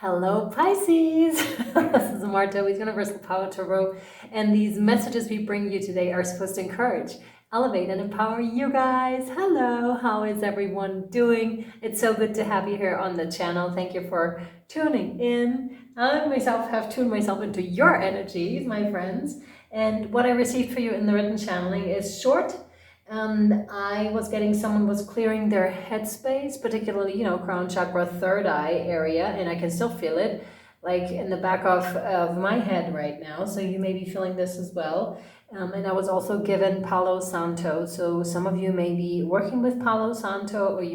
Hello, Pisces! This is Marta with Universal Power Tarot, and these messages we bring you today are supposed to encourage, elevate, and empower you guys. Hello, how is everyone doing? It's so good to have you here on the channel. Thank you for tuning in. I myself have tuned myself into your energies, my friends, and what I received for you in the written channeling is short. I was getting, someone was clearing their headspace, particularly, crown chakra, third eye area, and I can still feel it, like in the back of my head right now. So you may be feeling this as well. And I was also given Palo Santo. So some of you may be working with Palo Santo, or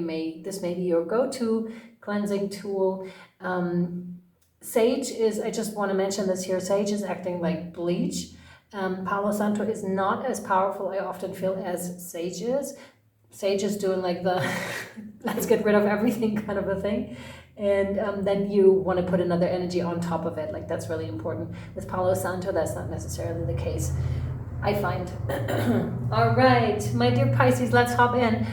this may be your go-to cleansing tool. Sage is, I just want to mention this here, sage is acting like bleach. Palo Santo is not as powerful, I often feel, as sage is. Sage is doing like the let's get rid of everything kind of a thing. And then you want to put another energy on top of it. Like, that's really important. With Palo Santo, that's not necessarily the case, I find. All right, my dear Pisces, let's hop in.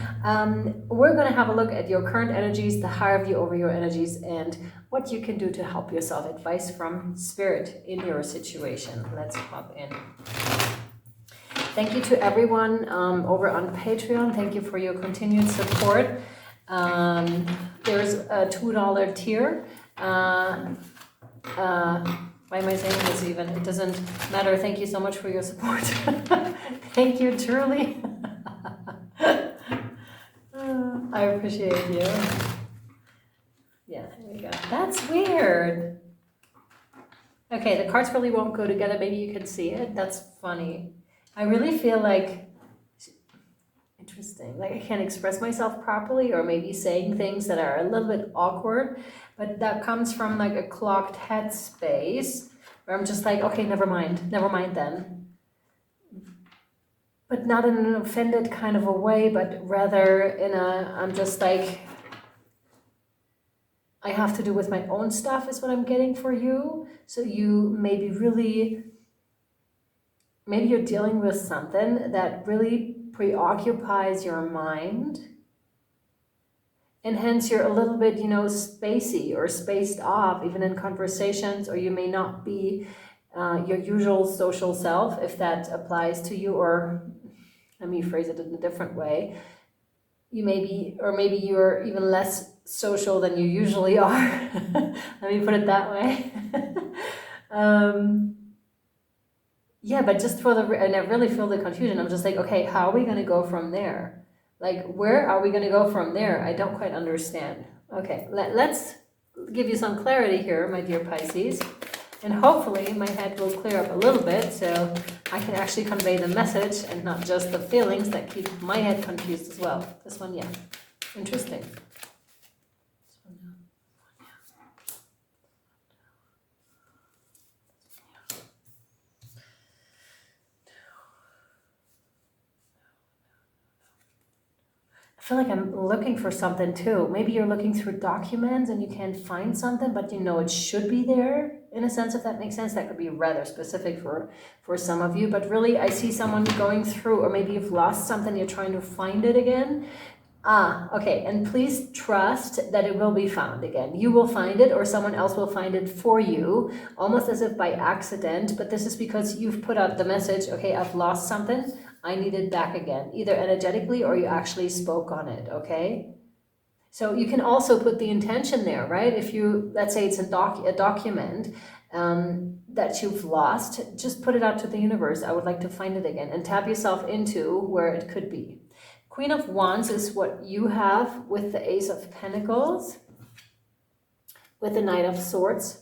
We're going to have a look at your current energies, the higher view over your energies, and what you can do to help yourself. Advice from Spirit in your situation. Let's hop in. Thank you to everyone over on Patreon. Thank you for your continued support. There's a $2 tier. Why am I saying this even? It doesn't matter. Thank you so much for your support. Thank you, truly. I appreciate you. Yeah, there we go. That's weird. Okay, the cards really won't go together. Maybe you can see it. That's funny. I really feel like, interesting, like I can't express myself properly, or maybe saying things that are a little bit awkward, but that comes from like a clogged head space where I'm just like, okay, never mind then. But not in an offended kind of a way, but rather in I'm just like, I have to do with my own stuff is what I'm getting for you. So you maybe maybe you're dealing with something that really preoccupies your mind, and hence you're a little bit, spacey or spaced off, even in conversations, or you may not be your usual social self, if that applies to you, or let me phrase it in a different way. You may be, or maybe you're even less social than you usually are. Let me put it that way. Yeah, but just and I really feel the confusion. I'm just like, okay, how are we going to go from there? Like, where are we going to go from there? I don't quite understand. Okay, let's give you some clarity here, my dear Pisces. And hopefully my head will clear up a little bit so I can actually convey the message and not just the feelings that keep my head confused as well. This one, yeah. Interesting. I feel like I'm looking for something too. Maybe you're looking through documents and you can't find something, but it should be there, in a sense, if that makes sense. That could be rather specific for some of you, but really I see someone going through, or maybe you've lost something, you're trying to find it again. Okay, and please trust that it will be found again. You will find it, or someone else will find it for you, almost as if by accident, but this is because you've put out the message, okay, I've lost something, I need it back again, either energetically or you actually spoke on it, okay? So you can also put the intention there, right? If you, let's say it's a document that you've lost, just put it out to the universe. I would like to find it again, and tap yourself into where it could be. Queen of Wands is what you have with the Ace of Pentacles, with the Knight of Swords.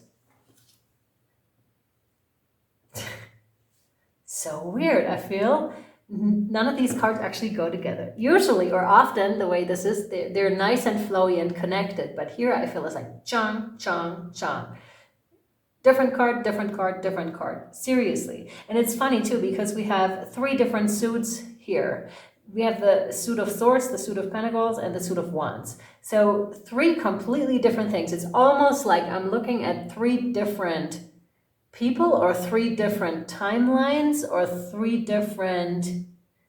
So weird, I feel. None of these cards actually go together. Usually, or often, the way this is, they're nice and flowy and connected. But here I feel it's like chong, chong, chong. Different card, different card, different card. Seriously. And it's funny too, because we have three different suits here. We have the suit of swords, the suit of pentacles, and the suit of wands. So three completely different things. It's almost like I'm looking at three different people, or three different timelines, or three different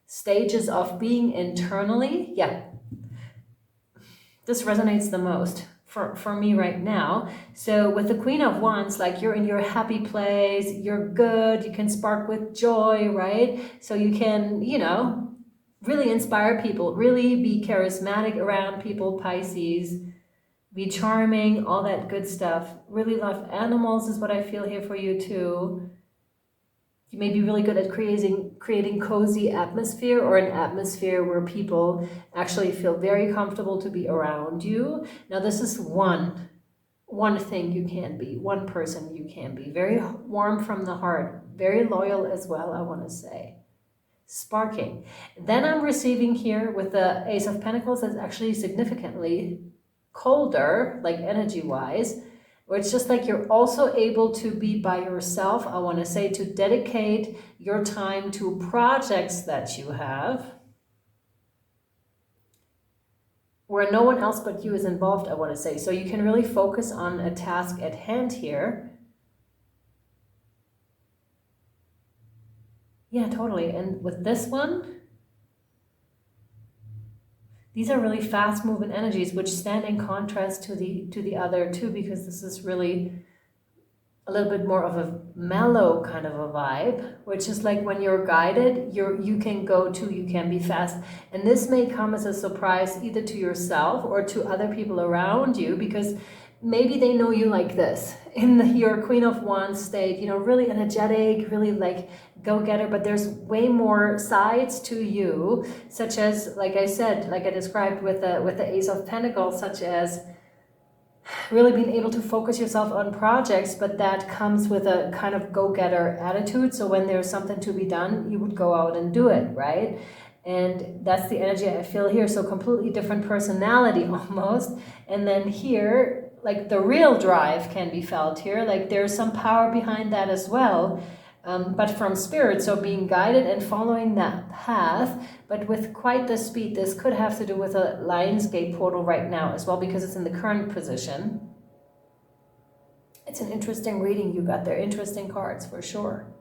stages of being internally. Yeah, this resonates the most for me right now. So with the Queen of Wands, like you're in your happy place, you're good, you can spark with joy, right? So you can, you know, really inspire people, really be charismatic around people, Pisces, be charming, all that good stuff. Really love animals is what I feel here for you too. You may be really good at creating cozy atmosphere, or an atmosphere where people actually feel very comfortable to be around you. Now this is one thing you can be, one person you can be. Very warm from the heart, very loyal as well, I want to say. Sparking. Then I'm receiving here with the Ace of Pentacles that's actually significantly colder, like energy-wise, where it's just like you're also able to be by yourself, I want to say, to dedicate your time to projects that you have where no one else but you is involved, I want to say. So you can really focus on a task at hand here. Yeah, totally. And with this one, these are really fast moving energies, which stand in contrast to the other two, because this is really a little bit more of a mellow kind of a vibe, which is like when you're guided, you can be fast. And this may come as a surprise either to yourself or to other people around you, because maybe they know you like this in your Queen of Wands state, you know, really energetic, really like go-getter, but there's way more sides to you, such as, like I said, like I described with the Ace of Pentacles, such as really being able to focus yourself on projects, but that comes with a kind of go-getter attitude. So when there's something to be done, you would go out and do it, right? And that's the energy I feel here. So completely different personality almost. And then here, like the real drive can be felt here. Like there's some power behind that as well. But from spirit, so being guided and following that path, but with quite the speed. This could have to do with a Lionsgate portal right now as well, because it's in the current position. It's an interesting reading you got there, interesting cards for sure.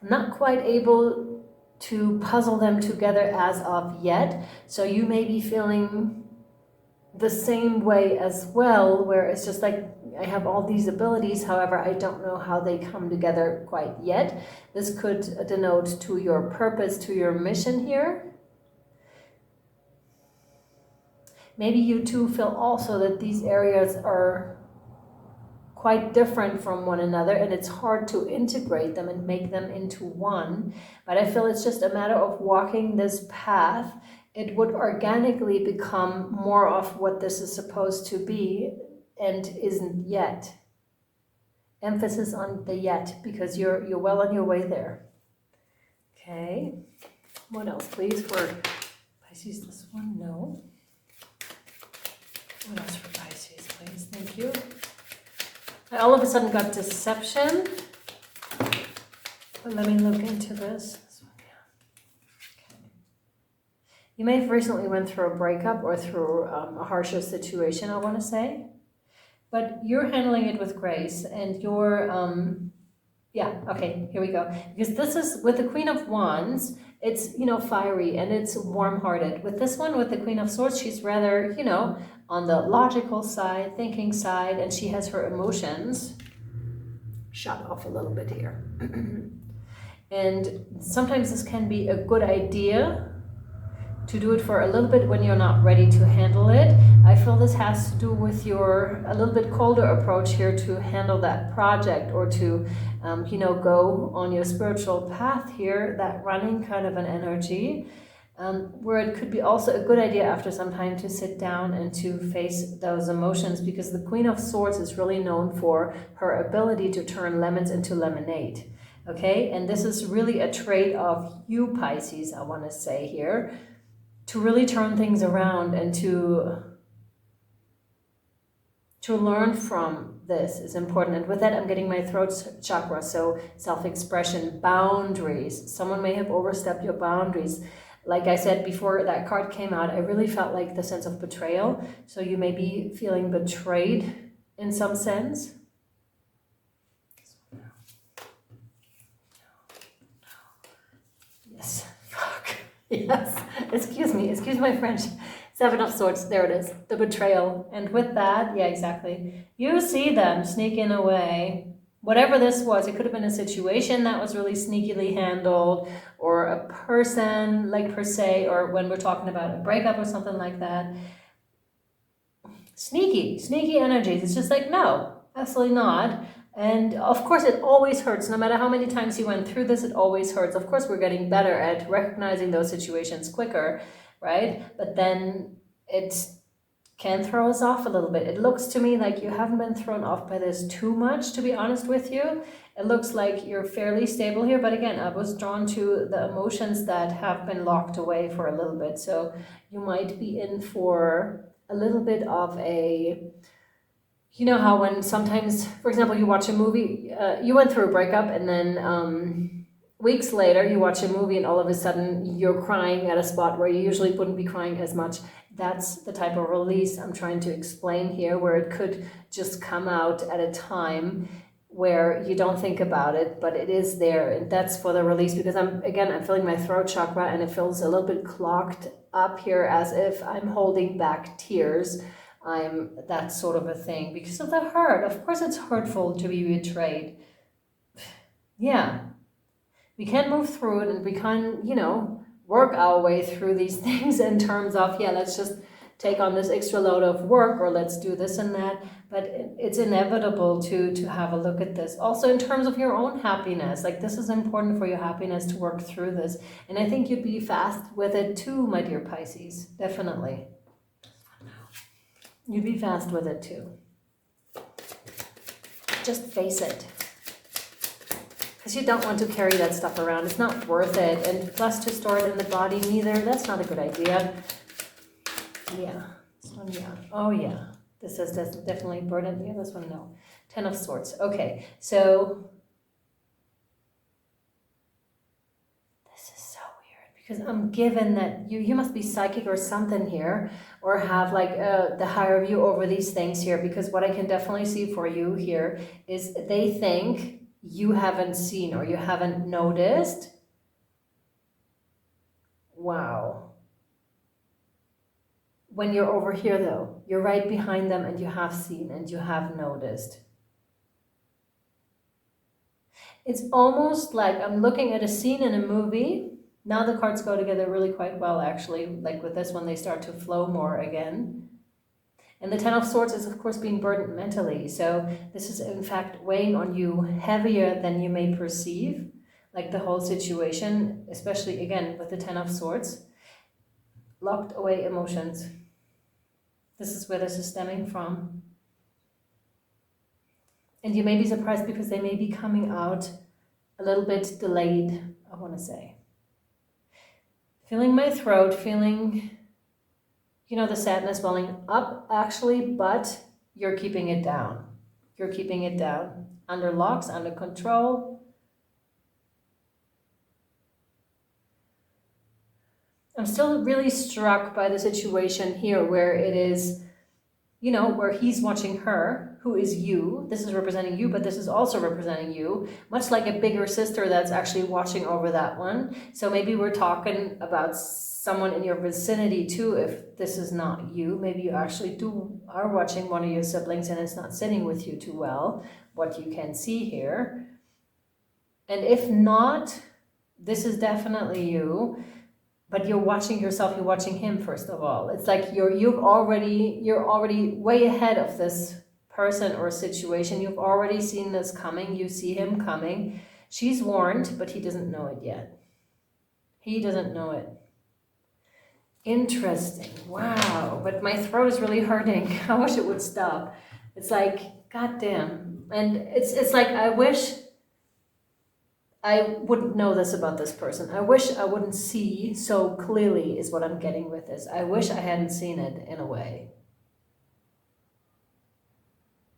I'm not quite able to puzzle them together as of yet, so you may be feeling the same way as well, where it's just like, I have all these abilities, however, I don't know how they come together quite yet. This could denote to your purpose, to your mission here. Maybe you too feel also that these areas are quite different from one another, and it's hard to integrate them and make them into one. But I feel it's just a matter of walking this path. It would organically become more of what this is supposed to be and isn't yet. Emphasis on the yet, because you're well on your way there. Okay. What else, please, for Pisces? This one, no. What else for Pisces, please? Thank you. I all of a sudden got deception. But let me look into this. You may have recently went through a breakup or through a harsher situation, I want to say. But you're handling it with grace, and you're, yeah, okay, here we go. Because this is, with the Queen of Wands, it's, you know, fiery and it's warm-hearted. With this one, with the Queen of Swords, she's rather, you know, on the logical side, thinking side, and she has her emotions shut off a little bit here. And sometimes this can be a good idea to do it for a little bit when you're not ready to handle it. I feel this has to do with your a little bit colder approach here to handle that project, or to, you know, go on your spiritual path here, that running kind of an energy, where it could be also a good idea after some time to sit down and to face those emotions, because the Queen of Swords is really known for her ability to turn lemons into lemonade. Okay, and this is really a trait of you, Pisces, I want to say here, to really turn things around and to learn from this is important. And with that, I'm getting my throat chakra, so self-expression, boundaries. Someone may have overstepped your boundaries. Like I said before that card came out, I really felt like the sense of betrayal. So you may be feeling betrayed in some sense. Yes. Fuck. Yes. Excuse me. Excuse my French. Seven of Swords, there it is, the betrayal. And with that, yeah, exactly. You see them sneaking away. Whatever this was, it could have been a situation that was really sneakily handled, or a person, like per se, or when we're talking about a breakup or something like that. Sneaky energies. It's just like, no, absolutely not. And of course, it always hurts. No matter how many times you went through this, it always hurts. Of course, we're getting better at recognizing those situations quicker, right? But then it can throw us off a little bit. It looks to me like you haven't been thrown off by this too much, to be honest with you. It looks like you're fairly stable here. But again, I was drawn to the emotions that have been locked away for a little bit. So you might be in for a little bit of a, you know how when sometimes, for example, you watch a movie, you went through a breakup, and then weeks later you watch a movie and all of a sudden you're crying at a spot where you usually wouldn't be crying as much. That's the type of release I'm trying to explain here, where it could just come out at a time where you don't think about it, but it is there, and that's for the release. Because I'm feeling my throat chakra, and it feels a little bit clogged up here, as if I'm holding back tears. I'm that sort of a thing because of the hurt. Of course, it's hurtful to be betrayed. Yeah, we can move through it, and we can, work our way through these things in terms of, yeah, let's just take on this extra load of work, or let's do this and that. But it's inevitable to have a look at this. Also in terms of your own happiness, like this is important for your happiness to work through this. And I think you'd be fast with it too, my dear Pisces, definitely. You'd be fast with it too. Just face it. Because you don't want to carry that stuff around. It's not worth it. And plus to store it in the body, neither. That's not a good idea. Yeah. This one, yeah. Oh, yeah. This is definitely burden. Yeah, this one, no. 10 of Swords. Okay. So this is so weird because I'm given that you must be psychic or something here, or have like the higher view over these things here, because what I can definitely see for you here is they think you haven't seen or you haven't noticed. Wow. When you're over here though, you're right behind them, and you have seen and you have noticed. It's almost like I'm looking at a scene in a movie. Now the cards go together really quite well, actually. Like with this one, they start to flow more again. And the 10 of Swords is, of course, being burdened mentally. So this is, in fact, weighing on you heavier than you may perceive. Like the whole situation, especially, again, with the 10 of Swords. Locked away emotions. This is where this is stemming from. And you may be surprised because they may be coming out a little bit delayed, I want to say. Feeling my throat, feeling, the sadness welling up, actually, but you're keeping it down. You're keeping it down. Under locks, under control. I'm still really struck by the situation here where it is, where he's watching her, who is you. This is representing you, but this is also representing you, much like a bigger sister that's actually watching over that one. So maybe we're talking about someone in your vicinity too, if this is not you. Maybe you actually are watching one of your siblings and it's not sitting with you too well, what you can see here. And if not, this is definitely you. But you're watching yourself, you're watching him first of all. It's like you're already way ahead of this person or situation. You've already seen this coming. You see him coming. She's warned, but he doesn't know it yet. He doesn't know it. Interesting. Wow. But my throat is really hurting. I wish it would stop. It's like, goddamn. And it's like, I wish I wouldn't know this about this person. I wish I wouldn't see so clearly is what I'm getting with this. I wish I hadn't seen it in a way.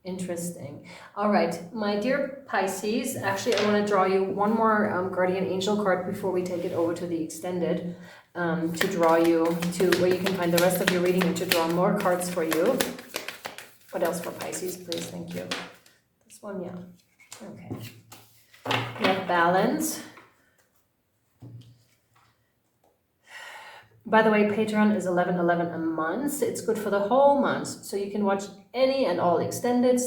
Interesting. All right, my dear Pisces, actually I want to draw you one more guardian angel card before we take it over to the extended, to draw you to where you can find the rest of your reading and to draw more cards for you. What else for Pisces, please? Thank you. This one, yeah. Okay. We have balance. By the way, Patreon is 11.11 a month. It's good for the whole month. So you can watch any and all extendeds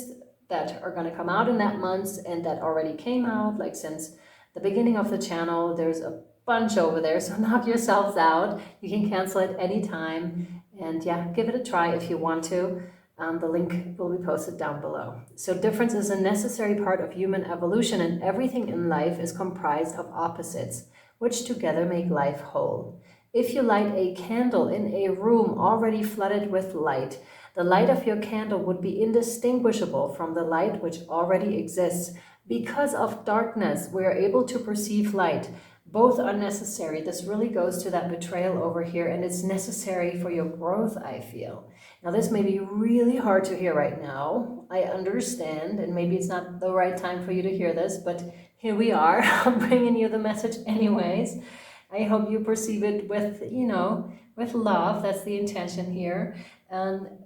that are going to come out in that month and that already came out, like since the beginning of the channel. There's a bunch over there, so knock yourselves out. You can cancel it anytime. And yeah, give it a try if you want to. The link will be posted down below. So difference is a necessary part of human evolution, and everything in life is comprised of opposites, which together make life whole. If you light a candle in a room already flooded with light, the light of your candle would be indistinguishable from the light which already exists. Because of darkness, we are able to perceive light. Both are necessary. This really goes to that betrayal over here, and it's necessary for your growth, I feel. Now, this may be really hard to hear right now. I understand, and maybe it's not the right time for you to hear this, but here we are. I'm bringing you the message anyways. I hope you perceive it with, with love. That's the intention here.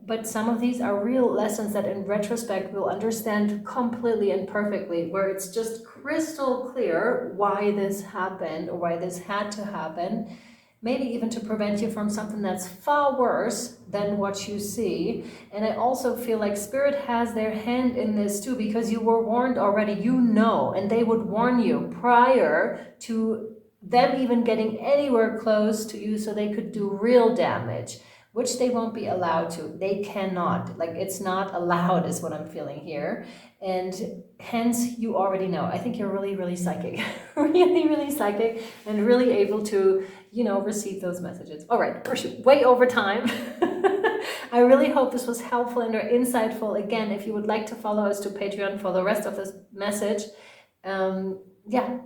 But some of these are real lessons that in retrospect we'll understand completely and perfectly, where it's just crystal clear why this happened or why this had to happen. Maybe even to prevent you from something that's far worse than what you see. And I also feel like Spirit has their hand in this too, because you were warned already, and they would warn you prior to them even getting anywhere close to you so they could do real damage, which they won't be allowed to. They cannot. Like, it's not allowed is what I'm feeling here. And hence, you already know. I think you're really, really psychic. really, really psychic and really able to, receive those messages. All right, we're way over time. I really hope this was helpful and or insightful. Again, if you would like to follow us to Patreon for the rest of this message,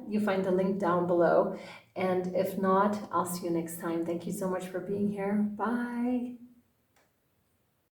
you find the link down below. And if not, I'll see you next time. Thank you so much for being here. Bye.